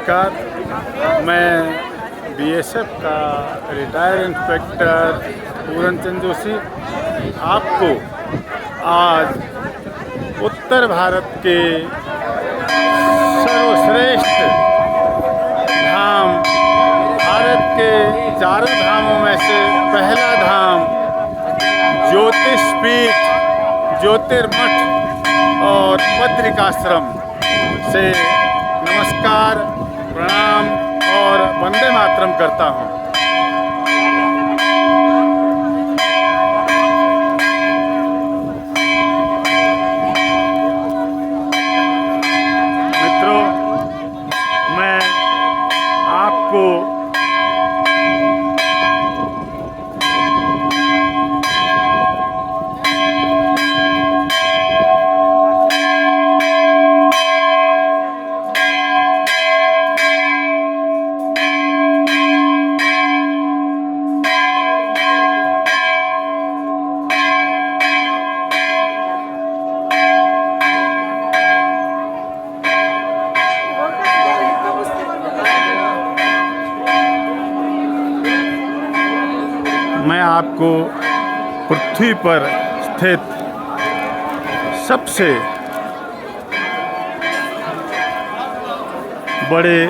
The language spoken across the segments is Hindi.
नमस्कार। मैं बीएसएफ का रिटायर्ड इंस्पेक्टर पूरन चंद जोशी आपको आज उत्तर भारत के सर्वश्रेष्ठ धाम, भारत के चारों धामों में से पहला धाम ज्योतिषपीठ, ज्योतिर्मठ और बद्रिकाश्रम से नमस्कार, प्रणाम और वंदे मातरम करता हूँ। मित्रों, मैं आपको पृथ्वी पर स्थित सबसे बड़े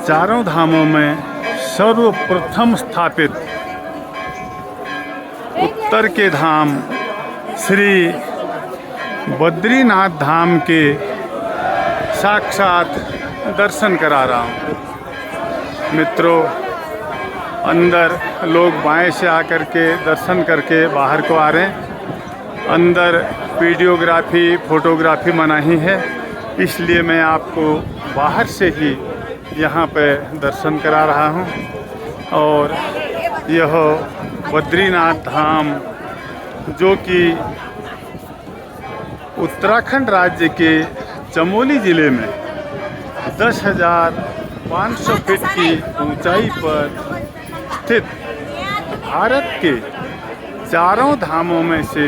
चारों धामों में सर्वप्रथम स्थापित उत्तर के धाम श्री बद्रीनाथ धाम के साक्षात दर्शन करा रहा हूँ। मित्रों, अंदर लोग बाएं से आकर के दर्शन करके बाहर को आ रहे हैं। अंदर वीडियोग्राफी, फोटोग्राफी मनाही है, इसलिए मैं आपको बाहर से ही यहाँ पे दर्शन करा रहा हूँ। और यह बद्रीनाथ धाम जो कि उत्तराखंड राज्य के चमोली ज़िले में 10,500 फीट की ऊंचाई पर स्थित भारत के चारों धामों में से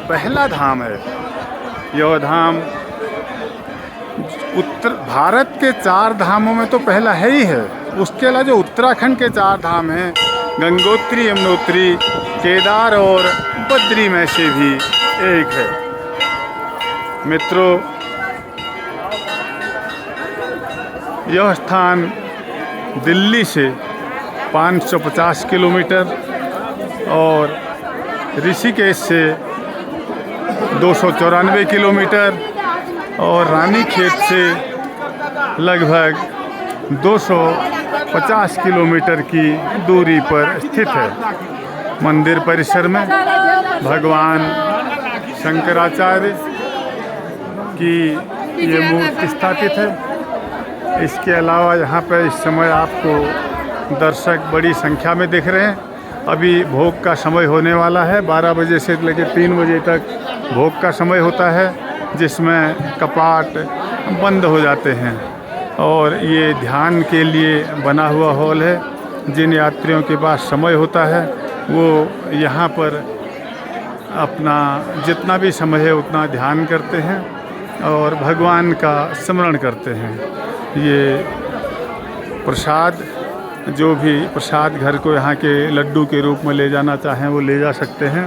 पहला धाम है। यह धाम भारत के 4 धामों में तो पहला है ही है। उसके अलावा जो उत्तराखंड के 4 धाम हैं, गंगोत्री, यमुनोत्री, केदार और बद्री में से भी एक है। मित्रों, यह स्थान दिल्ली से 550 किलोमीटर और ऋषिकेश से 294 किलोमीटर और रानीखेत से लगभग 250 किलोमीटर की दूरी पर स्थित है। मंदिर परिसर में भगवान शंकराचार्य की ये मूर्ति स्थापित है। इसके अलावा यहाँ पर इस समय आपको दर्शक बड़ी संख्या में दिख रहे हैं। अभी भोग का समय होने वाला है। 12 बजे से लेकर 3 बजे तक भोग का समय होता है, जिसमें कपाट बंद हो जाते हैं। और ये ध्यान के लिए बना हुआ हॉल है। जिन यात्रियों के पास समय होता है वो यहाँ पर अपना जितना भी समय है उतना ध्यान करते हैं और भगवान का स्मरण करते हैं। ये प्रसाद, जो भी प्रसाद घर को यहाँ के लड्डू के रूप में ले जाना चाहें वो ले जा सकते हैं।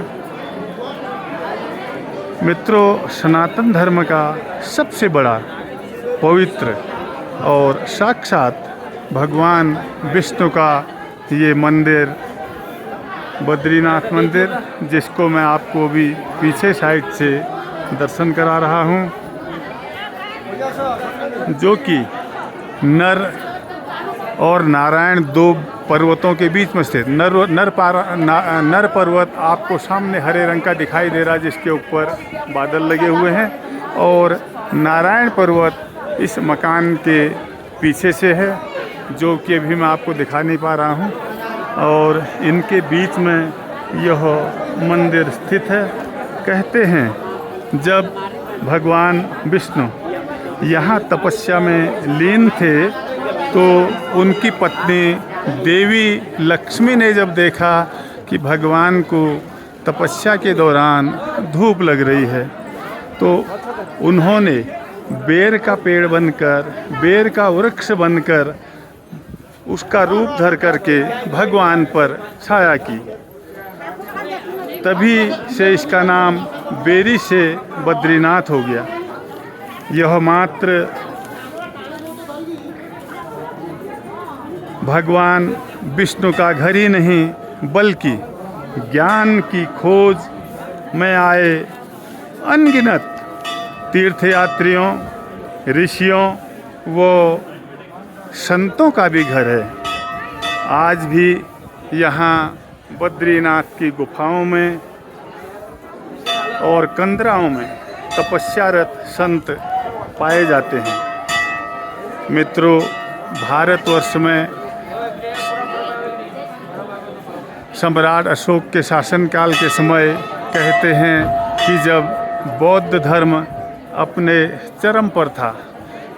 मित्रों, सनातन धर्म का सबसे बड़ा, पवित्र और साक्षात भगवान विष्णु का ये मंदिर, बद्रीनाथ मंदिर, जिसको मैं आपको भी पीछे साइड से दर्शन करा रहा हूँ, जो कि नर और नारायण 2 पर्वतों के बीच में स्थित नर पर्वत आपको सामने हरे रंग का दिखाई दे रहा है, जिसके ऊपर बादल लगे हुए हैं। और नारायण पर्वत इस मकान के पीछे से है, जो कि अभी मैं आपको दिखा नहीं पा रहा हूँ। और इनके बीच में यह मंदिर स्थित है। कहते हैं जब भगवान विष्णु यहाँ तपस्या में लीन थे तो उनकी पत्नी देवी लक्ष्मी ने जब देखा कि भगवान को तपस्या के दौरान धूप लग रही है तो उन्होंने बेर का पेड़ बनकर, बेर का वृक्ष बनकर उसका रूप धर करके भगवान पर छाया की। तभी से इसका नाम बेरी से बद्रीनाथ हो गया। यह मात्र भगवान विष्णु का घर ही नहीं बल्कि ज्ञान की खोज में आए अनगिनत तीर्थयात्रियों, ऋषियों व संतों का भी घर है। आज भी यहाँ बद्रीनाथ की गुफाओं में और कंदराओं में तपस्यारत संत पाए जाते हैं। मित्रों, भारतवर्ष में सम्राट अशोक के शासनकाल के समय कहते हैं कि जब बौद्ध धर्म अपने चरम पर था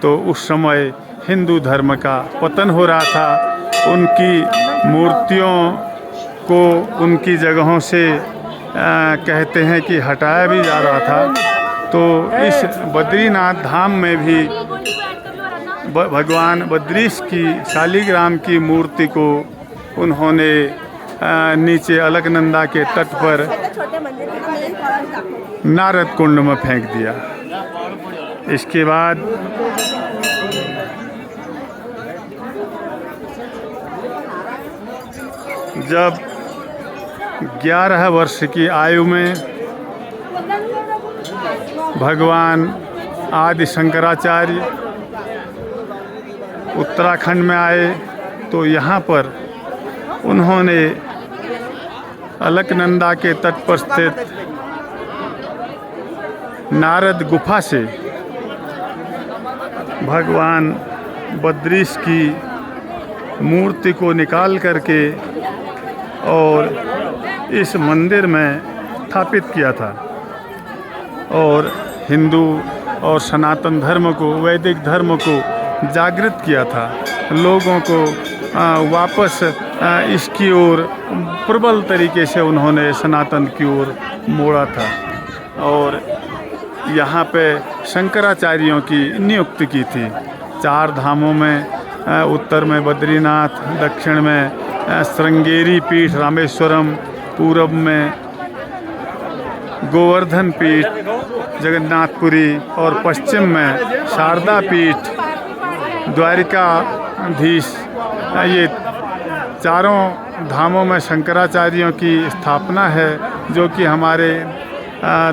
तो उस समय हिंदू धर्म का पतन हो रहा था। उनकी मूर्तियों को उनकी जगहों से कहते हैं कि हटाया भी जा रहा था। तो इस बद्रीनाथ धाम में भी भगवान बद्रीश की शालिग्राम की मूर्ति को उन्होंने नीचे अलकनंदा के तट पर नारद कुंड में फेंक दिया। इसके बाद जब 11 वर्ष की आयु में भगवान आदि शंकराचार्य उत्तराखंड में आए तो यहाँ पर उन्होंने अलकनंदा के तट पर स्थित नारद गुफा से भगवान बद्रीश की मूर्ति को निकाल करके और इस मंदिर में स्थापित किया था और हिंदू और सनातन धर्म को, वैदिक धर्म को जागृत किया था। लोगों को वापस इसकी ओर प्रबल तरीके से उन्होंने सनातन की ओर मोड़ा था और यहाँ पे शंकराचार्यों की नियुक्ति की थी। 4 धामों में, उत्तर में बद्रीनाथ, दक्षिण में श्रृंगेरी पीठ रामेश्वरम, पूरब में गोवर्धन पीठ जगन्नाथपुरी और पश्चिम में शारदा पीठ द्वारिकाधीश। ये चारों धामों में शंकराचार्यों की स्थापना है जो कि हमारे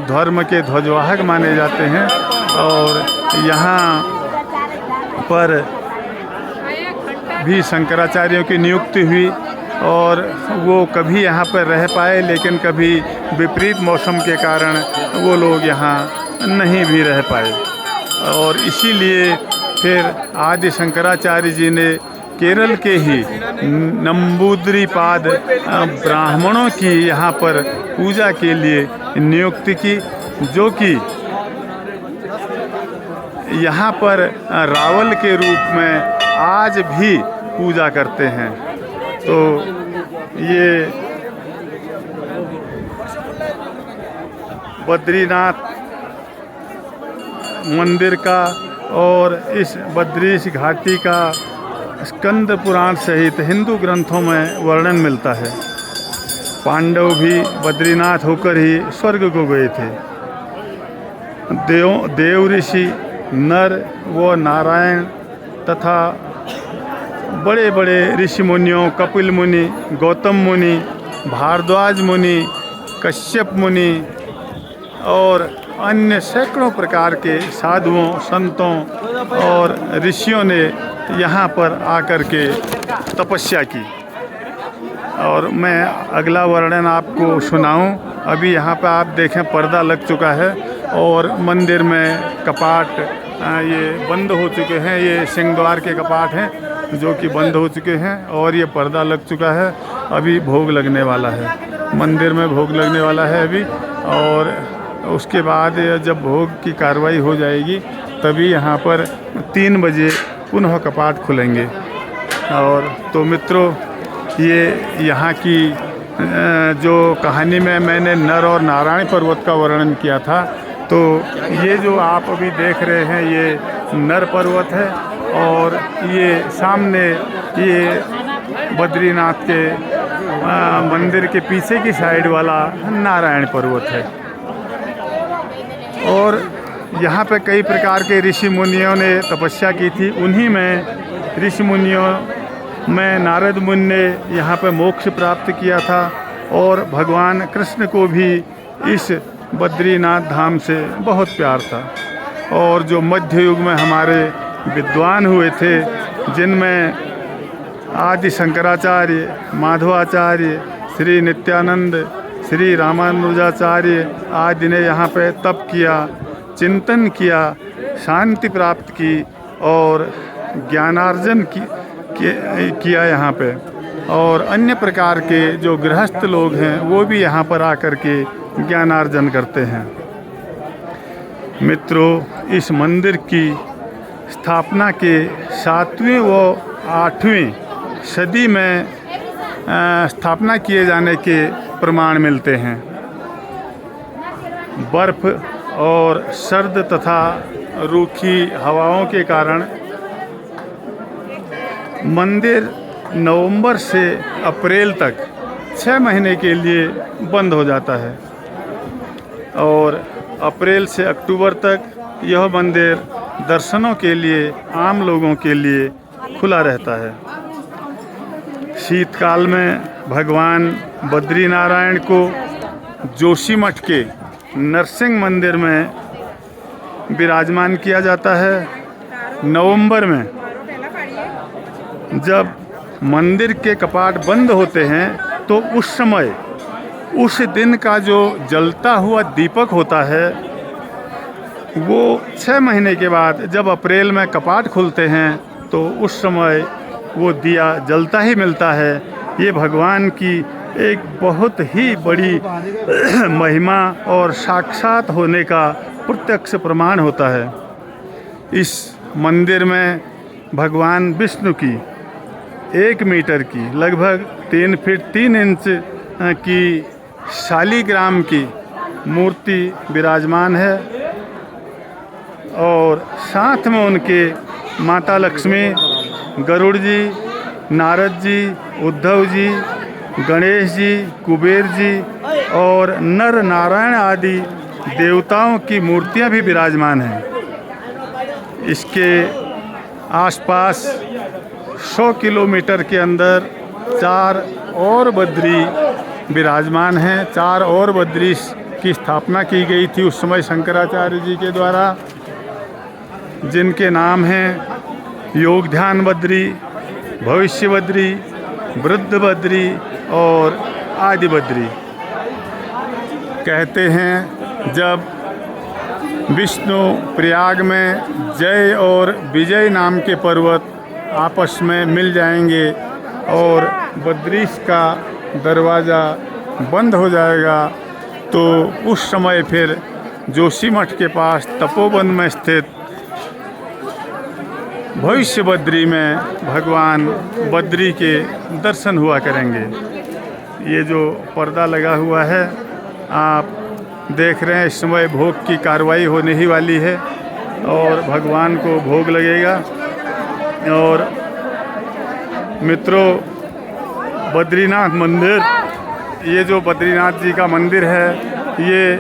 धर्म के ध्वजवाहक माने जाते हैं। और यहाँ पर भी शंकराचार्यों की नियुक्ति हुई और वो कभी यहाँ पर रह पाए, लेकिन कभी विपरीत मौसम के कारण वो लोग यहाँ नहीं भी रह पाए। और इसीलिए फिर आदि शंकराचार्य जी ने केरल के ही नंबूद्रिपाद ब्राह्मणों की यहाँ पर पूजा के लिए नियुक्ति की, जो कि यहाँ पर रावल के रूप में आज भी पूजा करते हैं। तो ये बद्रीनाथ मंदिर का और इस बद्रीश घाटी का स्कंद पुराण सहित हिंदू ग्रंथों में वर्णन मिलता है। पांडव भी बद्रीनाथ होकर ही स्वर्ग को गए थे। देव ऋषि नर व नारायण तथा बड़े बड़े ऋषि मुनियों, कपिल मुनि, गौतम मुनि, भारद्वाज मुनि, कश्यप मुनि और अन्य सैकड़ों प्रकार के साधुओं, संतों और ऋषियों ने यहाँ पर आकर के तपस्या की। और मैं अगला वर्णन आपको सुनाऊं। अभी यहाँ पर आप देखें पर्दा लग चुका है और मंदिर में कपाट ये बंद हो चुके हैं। ये सिंहद्वार के कपाट हैं जो कि बंद हो चुके हैं और ये पर्दा लग चुका है। अभी भोग लगने वाला है, मंदिर में भोग लगने वाला है अभी। और उसके बाद जब भोग की कार्रवाई हो जाएगी तभी यहाँ पर 3 बजे पुनः कपाट खुलेंगे। और तो मित्रों, ये यहाँ की जो कहानी में मैंने नर और नारायण पर्वत का वर्णन किया था, तो ये जो आप अभी देख रहे हैं ये नर पर्वत है और ये सामने ये बद्रीनाथ के मंदिर के पीछे की साइड वाला नारायण पर्वत है। और यहाँ पे कई प्रकार के ऋषि मुनियों ने तपस्या की थी। उन्हीं में ऋषि मुनियों में नारद मुनि ने यहाँ पे मोक्ष प्राप्त किया था और भगवान कृष्ण को भी इस बद्रीनाथ धाम से बहुत प्यार था। और जो मध्य युग में हमारे विद्वान हुए थे, जिनमें आदि शंकराचार्य, माधवाचार्य, श्री नित्यानंद, श्री रामानुजाचार्य आदि ने यहाँ पे तप किया, चिंतन किया, शांति प्राप्त की और ज्ञानार्जन किया यहाँ पे। और अन्य प्रकार के जो गृहस्थ लोग हैं वो भी यहाँ पर आकर के ज्ञानार्जन करते हैं। मित्रों, इस मंदिर की स्थापना के 7वीं व 8वीं सदी में स्थापना किए जाने के प्रमाण मिलते हैं। बर्फ़ और सर्द तथा रूखी हवाओं के कारण मंदिर नवंबर से अप्रैल तक 6 महीने के लिए बंद हो जाता है और अप्रैल से अक्टूबर तक यह मंदिर दर्शनों के लिए आम लोगों के लिए खुला रहता है। शीतकाल में भगवान बद्रीनारायण को जोशीमठ के नरसिंह मंदिर में विराजमान किया जाता है। नवंबर में जब मंदिर के कपाट बंद होते हैं तो उस समय उस दिन का जो जलता हुआ दीपक होता है वो 6 महीने के बाद जब अप्रैल में कपाट खुलते हैं तो उस समय वो दिया जलता ही मिलता है। ये भगवान की एक बहुत ही बड़ी महिमा और साक्षात होने का प्रत्यक्ष प्रमाण होता है। इस मंदिर में भगवान विष्णु की 1 मीटर की लगभग 3 फीट 3 इंच की शालिग्राम की मूर्ति विराजमान है और साथ में उनके माता लक्ष्मी, गरुड़ जी, नारद जी, उद्धव जी, गणेश जी, कुबेर जी और नर नारायण आदि देवताओं की मूर्तियां भी विराजमान हैं। इसके आसपास 100 किलोमीटर के अंदर 4 और बद्री विराजमान हैं। 4 और बद्री की स्थापना की गई थी उस समय शंकराचार्य जी के द्वारा, जिनके नाम हैं योग ध्यान बद्री, भविष्य बद्री, वृद्ध बद्री और आदि बद्री। कहते हैं जब विष्णु प्रयाग में जय और विजय नाम के पर्वत आपस में मिल जाएंगे और बद्रीश का दरवाज़ा बंद हो जाएगा तो उस समय फिर जोशीमठ के पास तपोवन में स्थित भविष्य बद्री में भगवान बद्री के दर्शन हुआ करेंगे। ये जो पर्दा लगा हुआ है आप देख रहे हैं, इस समय भोग की कार्रवाई होने ही वाली है और भगवान को भोग लगेगा। और मित्रों, बद्रीनाथ मंदिर, ये जो बद्रीनाथ जी का मंदिर है ये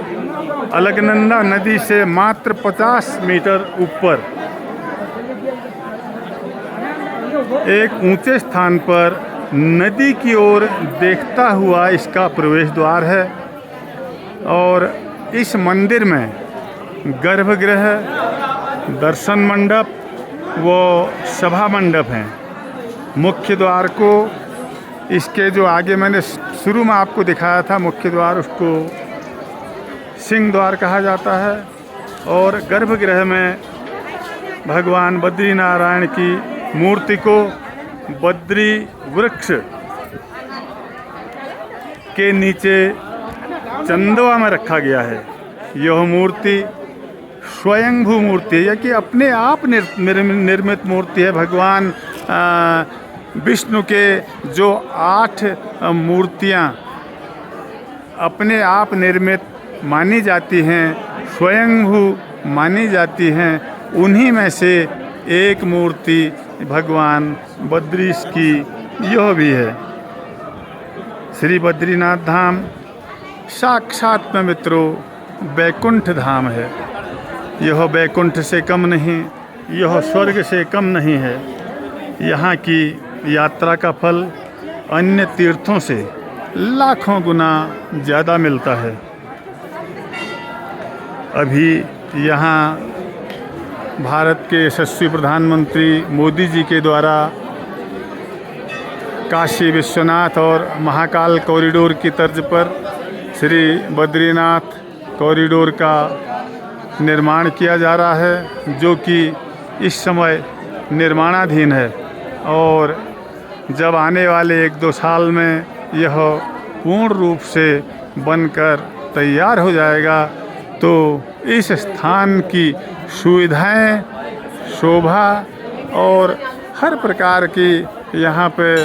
अलकनंदा नदी से मात्र 50 मीटर ऊपर एक ऊंचे स्थान पर नदी की ओर देखता हुआ इसका प्रवेश द्वार है। और इस मंदिर में गर्भगृह, दर्शन मंडप व सभा मंडप हैं। मुख्य द्वार को इसके जो आगे मैंने शुरू में आपको दिखाया था मुख्य द्वार, उसको सिंह द्वार कहा जाता है। और गर्भगृह में भगवान बद्रीनारायण की मूर्ति को बद्री वृक्ष के नीचे चंदवा में रखा गया है। यह मूर्ति स्वयंभू मूर्ति है कि अपने आप निर्मित मूर्ति है। भगवान विष्णु के जो 8 मूर्तियां अपने आप निर्मित मानी जाती हैं, स्वयंभू मानी जाती हैं, उन्हीं में से एक मूर्ति भगवान बद्रीश की यह भी है। श्री बद्रीनाथ धाम साक्षात में मित्रों बैकुंठ धाम है। यह बैकुंठ से कम नहीं, यह स्वर्ग से कम नहीं है। यहाँ की यात्रा का फल अन्य तीर्थों से लाखों गुना ज़्यादा मिलता है। अभी यहाँ भारत के यशस्वी प्रधानमंत्री मोदी जी के द्वारा काशी विश्वनाथ और महाकाल कॉरिडोर की तर्ज पर श्री बद्रीनाथ कॉरिडोर का निर्माण किया जा रहा है, जो कि इस समय निर्माणाधीन है। और जब आने वाले 1-2 साल में यह पूर्ण रूप से बनकर तैयार हो जाएगा तो इस स्थान की सुविधाएं, शोभा और हर प्रकार की यहाँ पे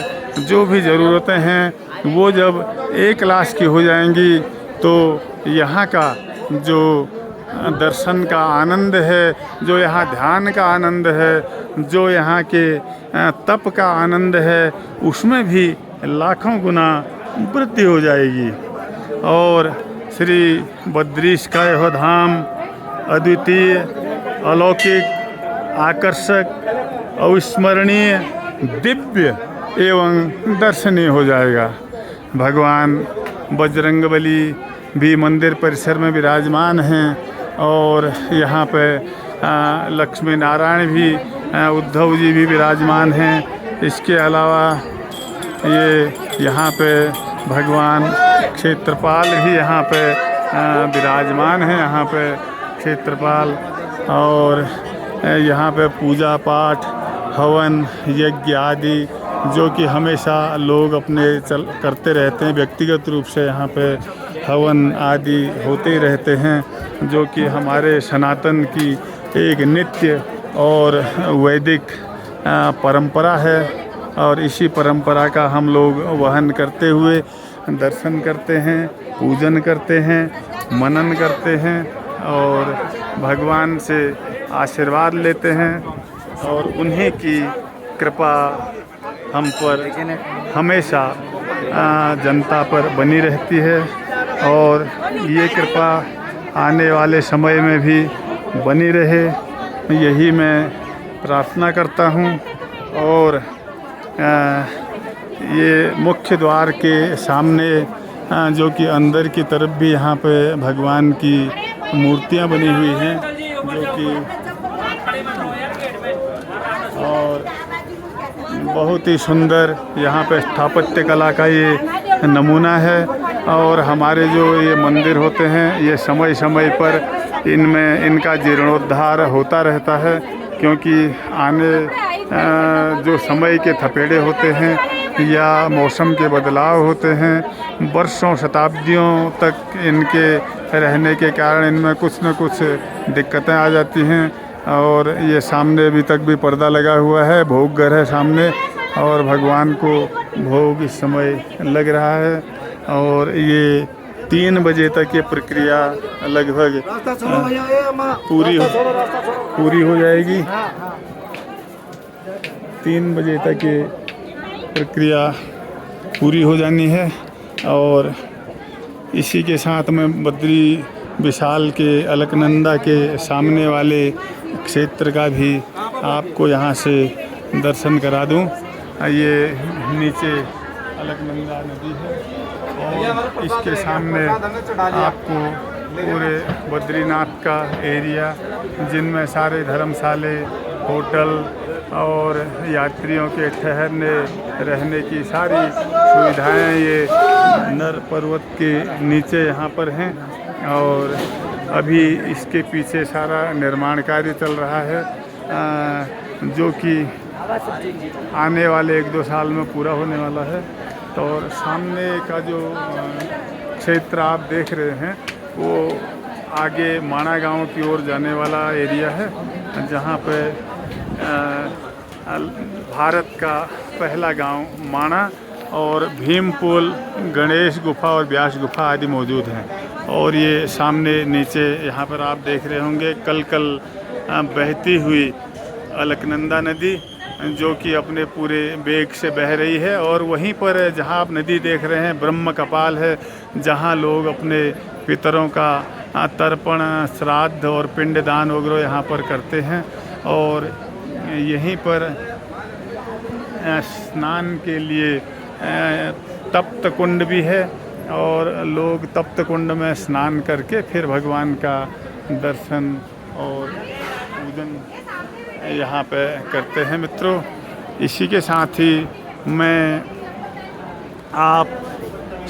जो भी ज़रूरतें हैं वो जब एक क्लास की हो जाएंगी तो यहाँ का जो दर्शन का आनंद है, जो यहाँ ध्यान का आनंद है, जो यहाँ के तप का आनंद है, उसमें भी लाखों गुना वृद्धि हो जाएगी। और श्री बद्रीश का यह धाम अद्वितीय, अलौकिक, आकर्षक, अविस्मरणीय, दिव्य एवं दर्शनीय हो जाएगा। भगवान बजरंगबली भी मंदिर परिसर में विराजमान हैं और यहाँ पे लक्ष्मी नारायण भी, उद्धव जी भी विराजमान हैं। इसके अलावा ये यहाँ पे भगवान क्षेत्रपाल भी यहाँ पे विराजमान हैं। यहाँ पे क्षेत्रपाल और यहाँ पे पूजा पाठ, हवन, यज्ञ आदि जो कि हमेशा लोग अपने करते रहते हैं। व्यक्तिगत रूप से यहाँ पे हवन आदि होते ही रहते हैं, जो कि हमारे सनातन की एक नित्य और वैदिक परंपरा है। और इसी परंपरा का हम लोग वहन करते हुए दर्शन करते हैं, पूजन करते हैं, मनन करते हैं और भगवान से आशीर्वाद लेते हैं। और उन्हीं की कृपा हम पर हमेशा जनता पर बनी रहती है और ये कृपा आने वाले समय में भी बनी रहे, यही मैं प्रार्थना करता हूँ। और ये मुख्य द्वार के सामने जो कि अंदर की तरफ भी यहाँ पे भगवान की मूर्तियाँ बनी हुई हैं, जो कि और बहुत ही सुंदर यहाँ पे स्थापत्य कला का ये नमूना है। और हमारे जो ये मंदिर होते हैं ये समय समय पर इनका जीर्णोद्धार होता रहता है, क्योंकि आने जो समय के थपेड़े होते हैं या मौसम के बदलाव होते हैं, वर्षों शताब्दियों तक इनके रहने के कारण इनमें कुछ न कुछ दिक्कतें आ जाती हैं। और ये सामने अभी तक भी पर्दा लगा हुआ है, भोग घर है सामने और भगवान को भोग इस समय लग रहा है। और ये 3 बजे तक ये प्रक्रिया लगभग पूरी हो जाएगी। 3 बजे तक ये प्रक्रिया पूरी हो जानी है। और इसी के साथ में बद्री विशाल के अलकनंदा के सामने वाले क्षेत्र का भी आपको यहाँ से दर्शन करा दूँ। ये नीचे अलकनंदा नदी है और इसके सामने आपको पूरे बद्रीनाथ का एरिया, जिनमें सारे धर्मशाले, होटल और यात्रियों के ठहरने रहने की सारी सुविधाएं ये नर पर्वत के नीचे यहाँ पर हैं। और अभी इसके पीछे सारा निर्माण कार्य चल रहा है, जो कि आने वाले 1-2 साल में पूरा होने वाला है। तो सामने का जो क्षेत्र आप देख रहे हैं वो आगे माणा गांव की ओर जाने वाला एरिया है, जहां पे भारत का पहला गांव माणा और भीमपुल, गणेश गुफा और व्यास गुफा आदि मौजूद हैं। और ये सामने नीचे यहाँ पर आप देख रहे होंगे कल बहती हुई अलकनंदा नदी, जो कि अपने पूरे वेग से बह रही है। और वहीं पर जहाँ आप नदी देख रहे हैं ब्रह्म कपाल है, जहाँ लोग अपने पितरों का तर्पण, श्राद्ध और पिंडदान वगैरह यहाँ पर करते हैं। और यहीं पर स्नान के लिए तप्त कुंड भी है, और लोग तप्त कुंड में स्नान करके फिर भगवान का दर्शन और पूजन यहाँ पे करते हैं। मित्रों, इसी के साथ ही मैं आप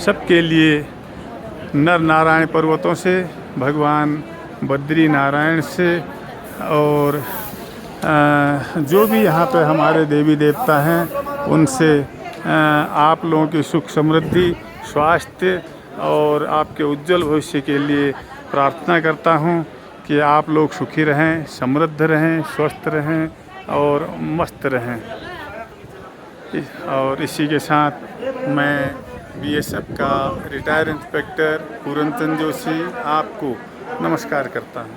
सबके लिए नर नारायण पर्वतों से, भगवान बद्री नारायण से, और जो भी यहाँ पे हमारे देवी देवता हैं उनसे आप लोगों की सुख समृद्धि, स्वास्थ्य और आपके उज्जवल भविष्य के लिए प्रार्थना करता हूँ कि आप लोग सुखी रहें, समृद्ध रहें, स्वस्थ रहें और मस्त रहें। और इसी के साथ मैं बीएसएफ का रिटायर्ड इंस्पेक्टर पूरन चंद जोशी आपको नमस्कार करता हूँ।